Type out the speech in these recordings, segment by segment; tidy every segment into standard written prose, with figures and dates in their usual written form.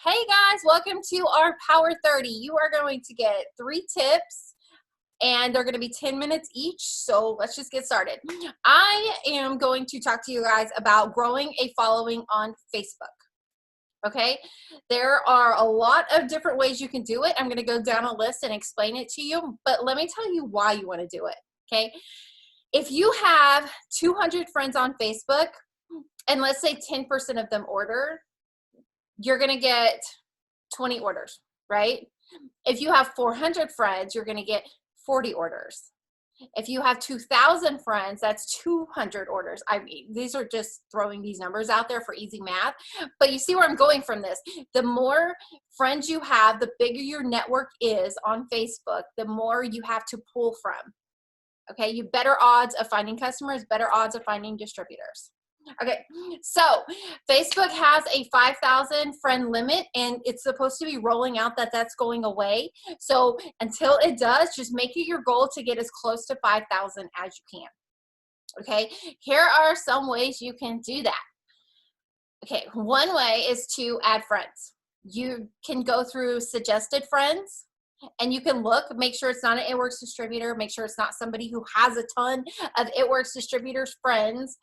Hey guys, welcome to our Power 30. You are going to get 3 tips and they're going to be 10 minutes each. So let's just get started. I am going to talk to you guys about growing a following on Facebook. Okay, there are a lot of different ways you can do it. I'm going to go down a list and explain it to you, but let me tell you why you want to do it. Okay, if you have 200 friends on Facebook and let's say 10% of them order, you're going to get 20 orders, right? If you have 400 friends, you're going to get 40 orders. If you have 2,000 friends, that's 200 orders. I mean, these are just throwing these numbers out there for easy math, but you see where I'm going from this. The more friends you have, the bigger your network is on Facebook, the more you have to pull from. Okay, you better odds of finding customers, better odds of finding distributors. Okay, so Facebook has a 5,000 friend limit and it's supposed to be rolling out that's going away. So until it does, just make it your goal to get as close to 5,000 as you can. Okay, here are some ways you can do that. Okay, one way is to add friends. You can go through suggested friends and you can look, make sure it's not an It Works distributor, make sure it's not somebody who has a ton of It Works distributors friends,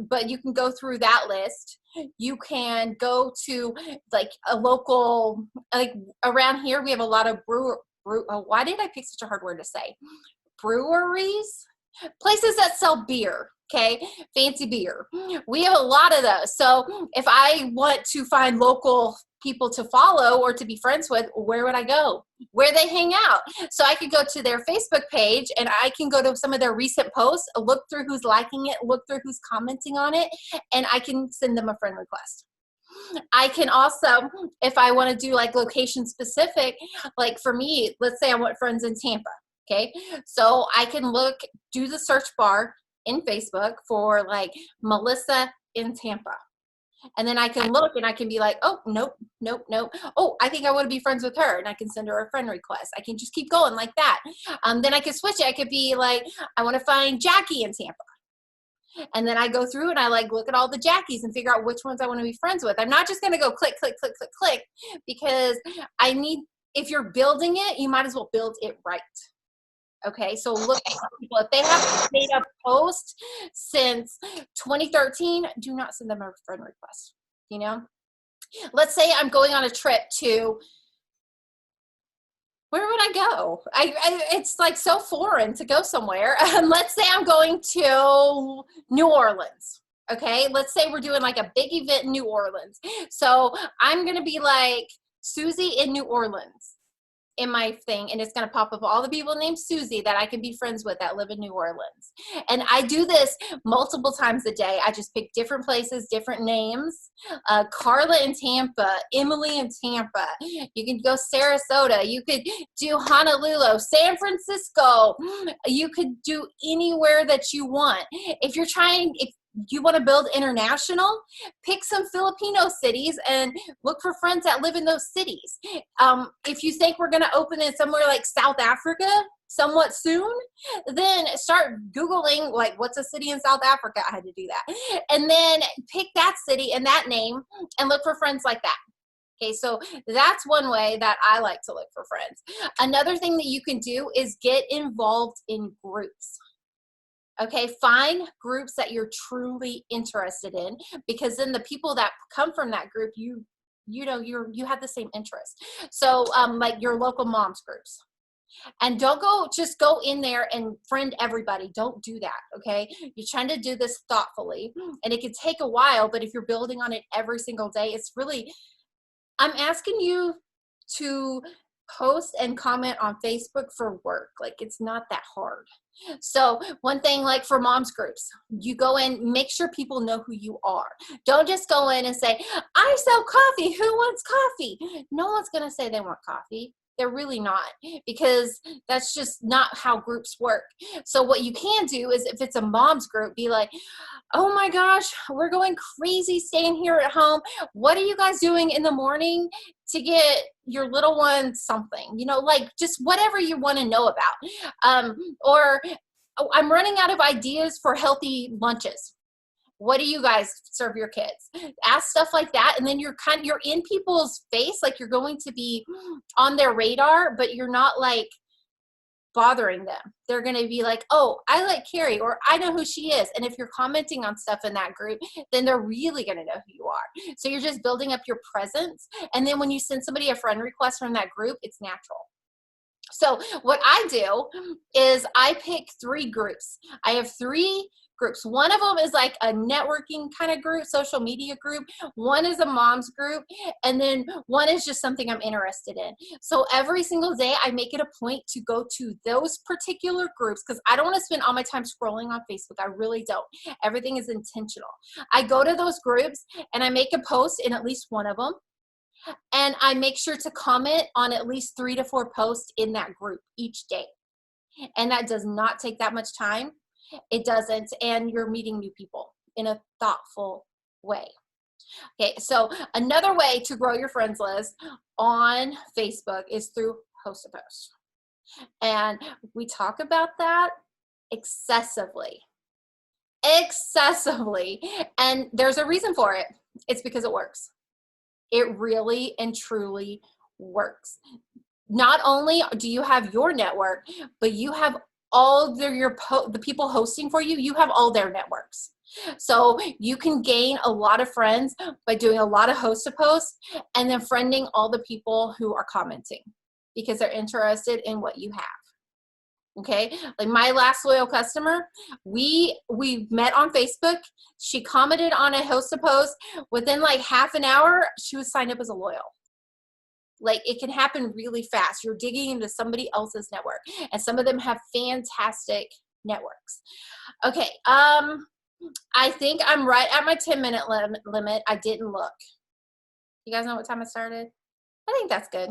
but you can go through that list. You can go to like a local, like around here we have a lot of why did I pick such a hard word to say? Breweries? Places that sell beer, okay, fancy beer. We have a lot of those. So if I want to find local people to follow or to be friends with, where would I go? Where they hang out. So I could go to their Facebook page and I can go to some of their recent posts, look through who's liking it, look through who's commenting on it, and I can send them a friend request. I can also, if I want to do like location specific, like for me, let's say I want friends in Tampa. Okay, so I can look, do the search bar in Facebook for like Melissa in Tampa. And then I can look and I can be like, oh, nope, nope, nope. Oh, I think I want to be friends with her. And I can send her a friend request. I can just keep going like that. Then I can switch it. I could be like, I want to find Jackie in Tampa. And then I go through and I like look at all the Jackies and figure out which ones I want to be friends with. I'm not just going to go click, click, click, click, click, because I need, if you're building it, you might as well build it right. Okay, so look at people. If they haven't made a post since 2013, do not send them a friend request. You know, let's say I'm going on a trip to, where would I go? It's like so foreign to go somewhere. Let's say I'm going to New Orleans. Okay, let's say we're doing like a big event in New Orleans. So I'm gonna be like Susie in New Orleans in my thing, and it's going to pop up all the people named Susie that I can be friends with that live in New Orleans. And I do this multiple times a day. I just pick different places, different names. Carla in Tampa, Emily in Tampa. You can go Sarasota. You could do Honolulu, San Francisco. You could do anywhere that you want. If you want to build international, pick some Filipino cities and look for friends that live in those cities. If you think we're going to open in somewhere like South Africa somewhat soon, then start Googling like what's a city in South Africa. I had to do that. And then pick that city and that name and look for friends like that. Okay, so that's one way that I like to look for friends. Another thing that you can do is get involved in groups. Okay, find groups that you're truly interested in, because then the people that come from that group, you have the same interest. So like your local moms groups. And don't just go in there and friend everybody. Don't do that, okay? You're trying to do this thoughtfully, and it can take a while, but if you're building on it every single day, it's really, I'm asking you to post and comment on Facebook for work. Like, it's not that hard. So one thing, like for moms groups, you go in, make sure people know who you are. Don't just go in and say, I sell coffee. Who wants coffee? No one's going to say they want coffee. They're really not, because that's just not how groups work. So what you can do is, if it's a mom's group, be like, oh my gosh, we're going crazy staying here at home. What are you guys doing in the morning to get your little one something? You know, like just whatever you want to know about. Or, oh, I'm running out of ideas for healthy lunches. What do you guys serve your kids? Ask stuff like that. And then you're in people's face, like you're going to be on their radar, but you're not like bothering them. They're going to be like, oh, I like Carrie, or I know who she is. And if you're commenting on stuff in that group, then they're really going to know who you are. So you're just building up your presence. And then when you send somebody a friend request from that group, it's natural. So what I do is I pick 3 groups. I have 3 groups. One of them is like a networking kind of group, social media group. One is a mom's group. And then one is just something I'm interested in. So every single day I make it a point to go to those particular groups because I don't want to spend all my time scrolling on Facebook. I really don't. Everything is intentional. I go to those groups and I make a post in at least one of them. And I make sure to comment on at least 3 to 4 posts in that group each day. And that does not take that much time. It doesn't. And you're meeting new people in a thoughtful way. Okay, so another way to grow your friends list on Facebook is through host a post. And we talk about that excessively. And there's a reason for it. It's because it works. It really and truly works. Not only do you have your network, but you have all the people hosting for you, you have all their networks. So you can gain a lot of friends by doing a lot of host to posts and then friending all the people who are commenting because they're interested in what you have. Okay, like my last loyal customer, we met on Facebook. She commented on a host a post. Within like half an hour, she was signed up as a loyal. Like it can happen really fast. You're digging into somebody else's network, and some of them have fantastic networks. Okay, I think I'm right at my 10-minute limit. I didn't look. You guys know what time I started? I think that's good.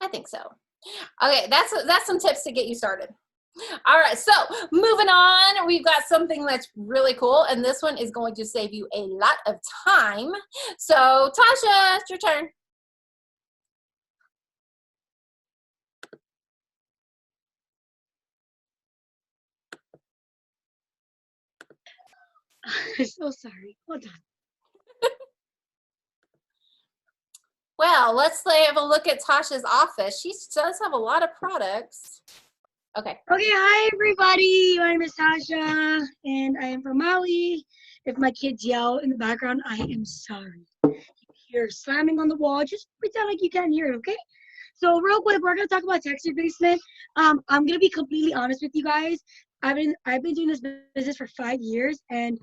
I think so. Okay, that's some tips to get you started. All right, so moving on, we've got something that's really cool, and this one is going to save you a lot of time. So, Tasha, it's your turn. I'm so sorry. Hold on. Well, let's have a look at Tasha's office. She does have a lot of products. Okay. Okay, hi everybody. My name is Tasha, and I am from Maui. If my kids yell in the background, I am sorry. If you hear slamming on the wall, just pretend like you can't hear it, okay? So real quick, we're gonna talk about text replacement. I'm gonna be completely honest with you guys. I've been doing this business for 5 years, and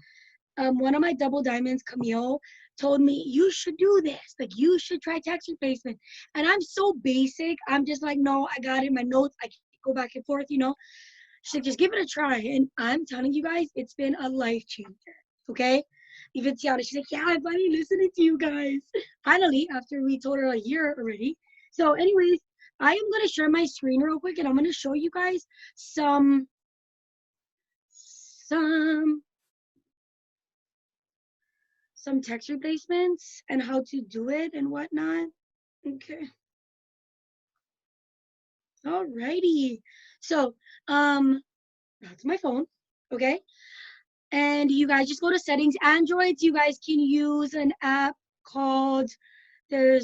one of my double diamonds, Camille, told me, you should do this. Like, you should try text replacement. And I'm so basic. I'm just like, no, I got it in my notes. I can go back and forth, you know. She's like, just give it a try. And I'm telling you guys, it's been a life changer. Okay? Even Tiana, she's like, yeah, I'm finally listening to you guys. Finally, after we told her a year already. So anyways, I am going to share my screen real quick, and I'm going to show you guys some text replacements and how to do it and whatnot. Okay. Alrighty. So, that's my phone. Okay. And you guys just go to settings. Androids, you guys can use an app called, I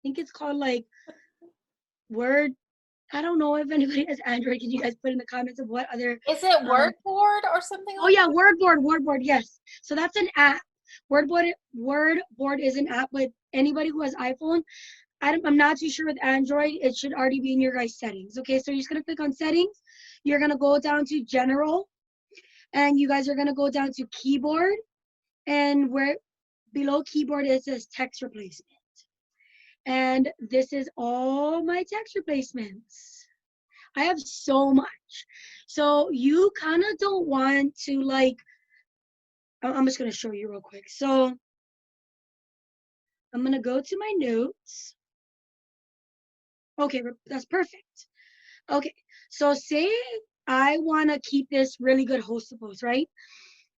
think it's called like Word. I don't know if anybody has Android. Can you guys put in the comments of what other? Is it Wordboard or something? Oh yeah, Wordboard. Yes. So that's an app. Wordboard is an app, but anybody who has iPhone, I'm not too sure with Android. It should already be in your guys' settings. Okay, so you're just gonna click on settings. You're gonna go down to general, and you guys are gonna go down to keyboard, and where below keyboard it says text replacement. And this is all my text replacements. I have so much. So you kind of don't want to like, I'm just going to show you real quick. So I'm going to go to my notes. Okay, that's perfect. Okay, so say I want to keep this really good host post, right?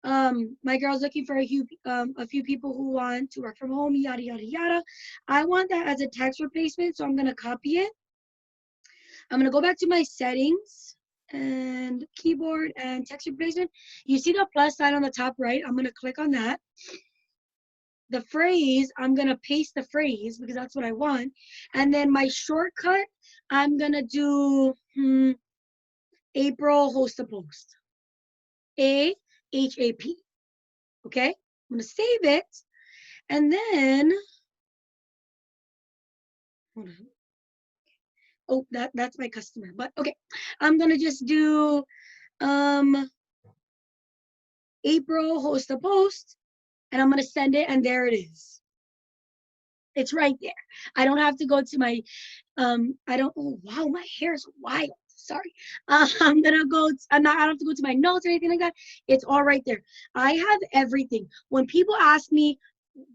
My girl's looking for a few people who want to work from home, yada, yada, yada. I want that as a text replacement, so I'm going to copy it. I'm going to go back to my settings, and keyboard and text replacement. You see the plus sign on the top right? I'm going to click on that. The phrase, I'm going to paste the phrase because that's what I want. And then my shortcut, I'm going to do April host a post. AHAP. Okay? I'm going to save it. And then, hold on. Oh, that's my customer. But okay, I'm going to just do April host a post. And I'm going to send it. And there it is. It's right there. I don't have to go to my, oh, wow, my hair is wild. Sorry. I don't have to go to my notes or anything like that. It's all right there. I have everything. When people ask me,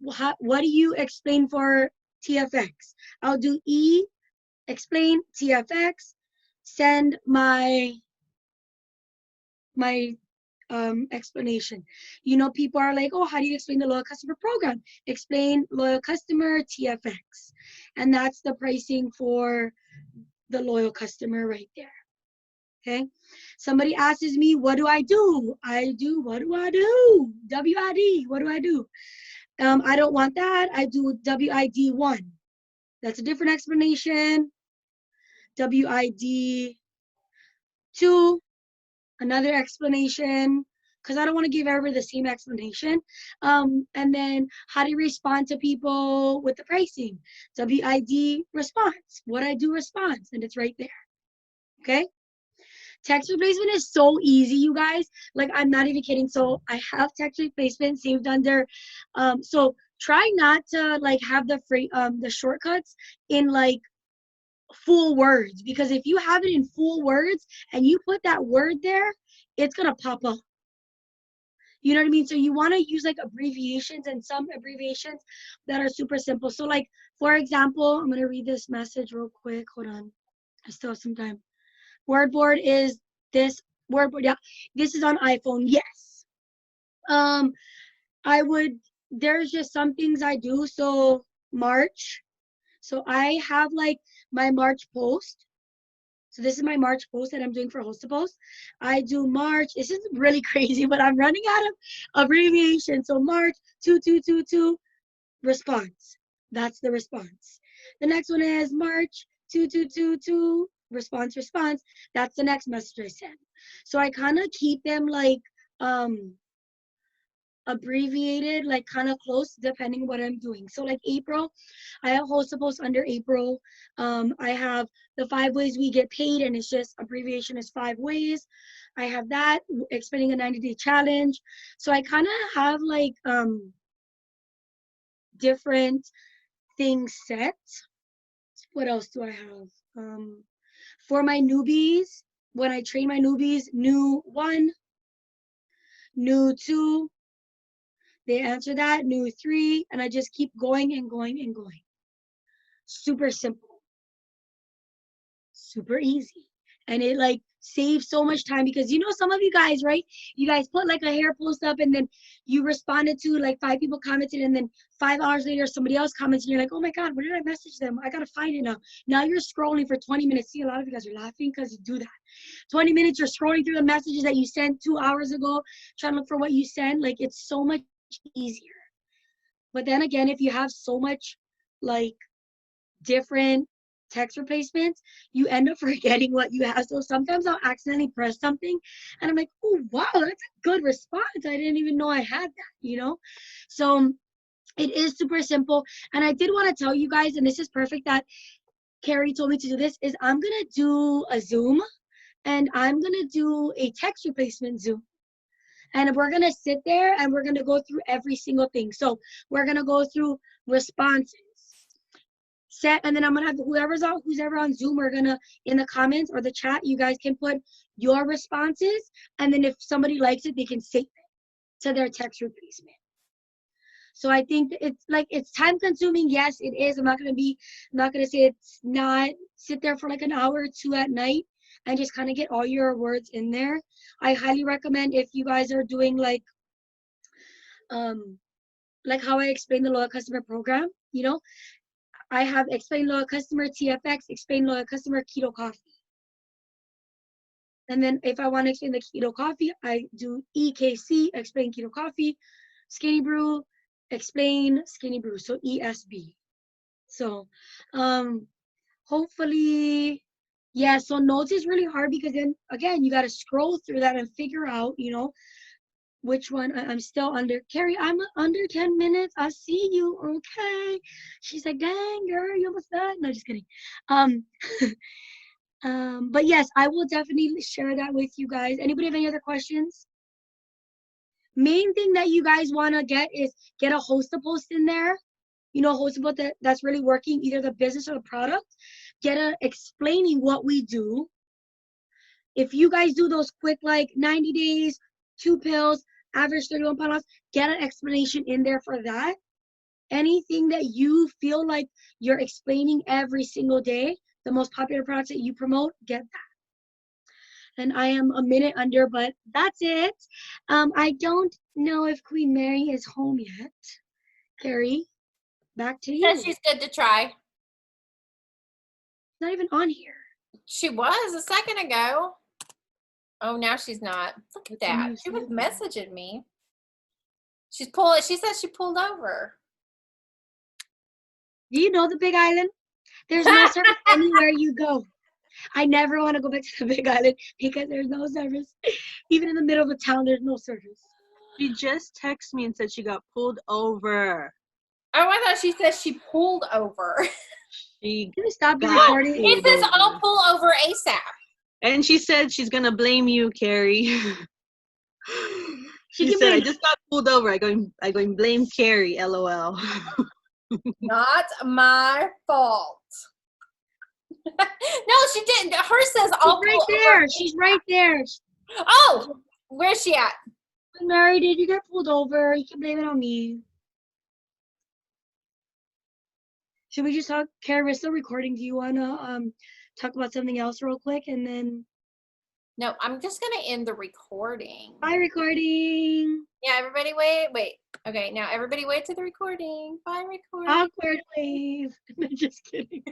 what do you explain for TFX? I'll do explain TFX, send my explanation. You know, people are like, oh, how do you explain the loyal customer program? Explain loyal customer TFX. And that's the pricing for the loyal customer right there. Okay. Somebody asks me, what do I do? What do I do? WID, what do I do? I don't want that. I do WID1. That's a different explanation. WID2, another explanation, because I don't want to give everybody the same explanation. And then how do you respond to people with the pricing? WID response. What I do response, and it's right there. Okay. Text replacement is so easy, you guys. Like, I'm not even kidding. So I have text replacement saved under. So try not to like have the shortcuts in like full words, because if you have it in full words and you put that word there, it's gonna pop up. You know what I mean? So you want to use like abbreviations, and some abbreviations that are super simple. So like, for example, I'm gonna read this message real quick. Hold on, I still have some time. Wordboard is this wordboard. Yeah, this is on iPhone. Yes. There's just some things I do. So March. So I have like my March post. So this is my March post that I'm doing for Host to Post. I do March. This is really crazy, but I'm running out of abbreviation. So March 2222 response. That's the response. The next one is March 2222 response. That's the next message I send. So I kind of keep them like abbreviated, like kind of close, depending what I'm doing. So like April, I have Host to Post under April. I have the 5 ways we get paid, and it's just abbreviation is 5 ways. I have that, explaining a 90-day challenge. So I kind of have like different things set. What else do I have? For my newbies, when I train my newbies, new 1, new 2, they answer that, new 3, and I just keep going and going and going. Super simple, super easy. And it like saves so much time, because you know, some of you guys, right? You guys put like a hair post up, and then you responded to like 5 people commented, and then 5 hours later somebody else comments, and you're like, oh my God, where did I message them? I gotta find it now. Now you're scrolling for 20 minutes. See, a lot of you guys are laughing because you do that. 20 minutes, you're scrolling through the messages that you sent 2 hours ago, trying to look for what you sent. Like, it's so much easier. But then again, if you have so much like different text replacements, you end up forgetting what you have. So sometimes I'll accidentally press something and I'm like, oh wow, that's a good response. I didn't even know I had that, you know? So it is super simple. And I did want to tell you guys, and this is perfect that Carrie told me to do this, is I'm gonna do a Zoom, and I'm gonna do a text replacement Zoom. And we're going to sit there and we're going to go through every single thing. So we're going to go through responses. And then I'm going to have whoever's on Zoom, we're going to, in the comments or the chat, you guys can put your responses. And then if somebody likes it, they can save it to their text replacement. So I think it's time consuming. Yes, it is. I'm not going to say it's not. Sit there for like an hour or 2 at night and just kind of get all your words in there. I highly recommend, if you guys are doing like how I explained the loyal customer program, you know, I have explain loyal customer TFX, explain loyal customer keto coffee. And then if I want to explain the keto coffee, I do EKC, explain keto coffee, skinny brew, explain skinny brew. So ESB. So hopefully, yeah, so notes is really hard because then again you gotta scroll through that and figure out, which one. I'm still under. Carrie, I'm under 10 minutes. I see you. Okay. She's like, dang girl, you almost done. No, just kidding. Um but yes, I will definitely share that with you guys. Anybody have any other questions? Main thing that you guys want to get is get a host post in there. Host about that's really working, either the business or the product. Get a explaining what we do. If you guys do those quick, like 90 days, 2 pills, average 31 pound loss, get an explanation in there for that. Anything that you feel like you're explaining every single day, the most popular products that you promote, get that. And I am a minute under, but that's it. I don't know if Queen Mary is home yet. Carrie, back to you. Says she's good to try. Not even on here. She was a second ago. Oh, now she's not. Look at that. She was messaging me. She says she pulled over. Do you know the Big Island? There's no service anywhere you go. I never want to go back to the Big Island because there's no service. Even in the middle of a town, there's no service. She just texted me and said she got pulled over. Oh, I thought she said she pulled over. She Can we stop the recording? It says I'll pull over ASAP. And she said she's gonna blame you, Carrie. She said, I just got pulled over. I going blame Carrie, LOL. Not my fault. No, she didn't. Hers says I'll She's right there. She's right there. Oh, where's she at? Mary, did you get pulled over? You can blame it on me. Should we just talk? Kara, we're still recording. Do you want to talk about something else real quick and then? No, I'm just going to end the recording. Bye, recording. Yeah, everybody wait. Okay, now everybody wait to the recording. Bye, recording. Awkward wave. Just kidding.